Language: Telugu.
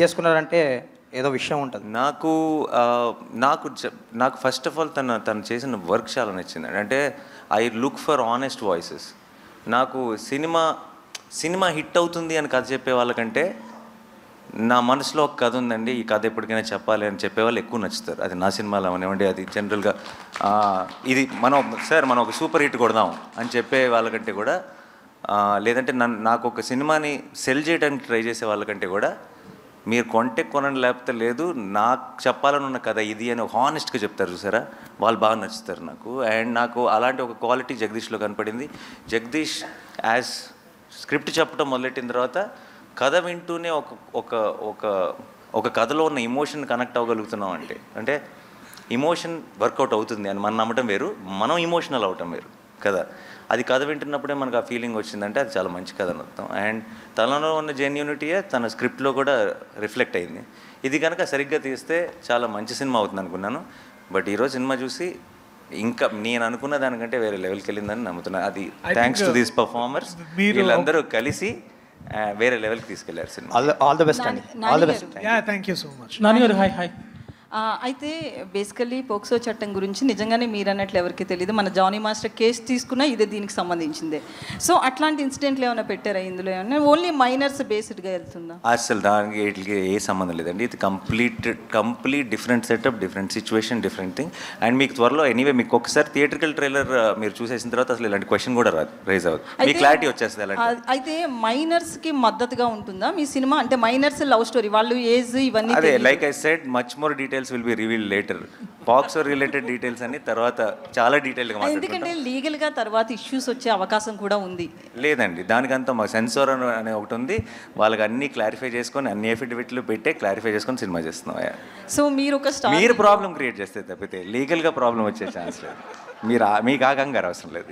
చేసుకున్నారంటే ఏదో విషయం ఉంటుంది. నాకు నాకు ఫస్ట్ ఆఫ్ ఆల్ తను చేసిన వర్క్ చాలా నచ్చింది. అంటే I look for honest voices. నాకు సినిమా హిట్ అవుతుంది అని కథ చెప్పే వాళ్ళకంటే నా మనసులో ఒక కథ ఉందండి, ఈ కథ ఎప్పటికైనా చెప్పాలి అని చెప్పేవాళ్ళు ఎక్కువ నచ్చుతారు. అది నా సినిమాలో అవనివ్వండి, అది జనరల్గా ఇది మనం ఒక సూపర్ హిట్ కొడదాం అని చెప్పే వాళ్ళకంటే కూడా, లేదంటే నాకు ఒక సినిమాని సెల్ చేయడానికి ట్రై చేసే వాళ్ళకంటే కూడా మీరు కొంటే కొనండి లేకపోతే లేదు, నాకు చెప్పాలని ఉన్న కథ ఇది అని ఒక హానెస్ట్గా చెప్తారు చూసారా, వాళ్ళు బాగా నచ్చుతారు నాకు. అండ్ నాకు అలాంటి ఒక క్వాలిటీ జగదీష్లో కనపడింది. జగదీష్ యాజ్ స్క్రిప్ట్ చెప్పడం మొదలెట్టిన తర్వాత కథ వింటూనే ఒక కథలో ఉన్న ఎమోషన్ కనెక్ట్ అవ్వగలుగుతున్నాం అంటే ఎమోషన్ వర్కౌట్ అవుతుంది అని మనం నమ్మటం వేరు, మనం ఎమోషనల్ అవటం వేరు కదా. అది కథ వింటున్నప్పుడే మనకు ఆ ఫీలింగ్ వచ్చిందంటే అది చాలా మంచి కథ అని అర్థం. అండ్ తనలో ఉన్న జెన్యూనిటీయే తన స్క్రిప్ట్లో కూడా రిఫ్లెక్ట్ అయింది. ఇది కనుక సరిగ్గా తీస్తే చాలా మంచి సినిమా అవుతుంది అనుకున్నాను. బట్ ఈరోజు సినిమా చూసి ఇంకా నేను అనుకున్న దానికంటే వేరే లెవెల్కి వెళ్ళిందని నమ్ముతున్నాను. అది థ్యాంక్స్ టు దీస్ పర్ఫార్మర్స్, వీళ్ళందరూ కలిసి వేరే లెవెల్కి తీసుకెళ్లారు సినిమా. ఆల్ ద బెస్ట్ అండి. All the best. Thank you so much. Nani గారు హాయ్ హాయ్. అయితే బేసికల్లీ పోక్సో చట్టం గురించి నిజంగానే మీరు అన్నట్లు ఎవరికి తెలియదు. మన జానీ మాస్టర్ కేసు తీసుకున్నా ఇదే దీనికి సంబంధించిందే. సో అట్లాంటి ఇన్సిడెంట్లు ఏమైనా పెట్టారా ఇందులో? ఏమన్నా ఓన్లీ మైనర్స్ బేస్డ్గా వెళ్తుందా? అసలు దానికి వీటికి ఏ సంబంధం లేదండి. ఇది complete different setup, different situation, different thing. And మీకు త్వరలో ఎనీవే మీకు ఒకసారి థియేట్రికల్ ట్రైలర్ మీరు చూసేసిన తర్వాత అసలు ఇలాంటి క్వశ్చన్ కూడా రైజ్ అవ్వదు, మీ క్లారిటీ వచ్చేస్తుంది. అలాంటి అయితే మైనర్స్కి మద్దతుగా ఉంటుందా మీ సినిమా? అంటే మైనర్స్ లవ్ స్టోరీ, వాళ్ళు ఏజ్ ఇవన్నీ అదే like I said much more details will be revealed later. POCSO related details అన్ని తర్వాత చాలా డీటెయిల్గా మాట్లాడుకుంటాం. ఎందుకంటే లీగల్గా తర్వాత ఇష్యూస్ వచ్చే అవకాశం కూడా ఉంది. లేదండి, దానికంతా మా సెన్సార్ అనే ఒకటి ఉంది, వాళ్ళకి అన్ని క్లారిఫై చేసుకొని అన్ని ఎఫిడవిట్లు పెట్టే క్లారిఫై చేసుకొని సినిమా చేస్తున్నాం. సో మీరు ఒక మీరు ప్రాబ్లం క్రియేట్ చేస్తే తప్పితే లీగల్గా ప్రాబ్లం వచ్చే ఛాన్స్ లేదు. మీకు ఆ కంగారు అవసరం లేదు.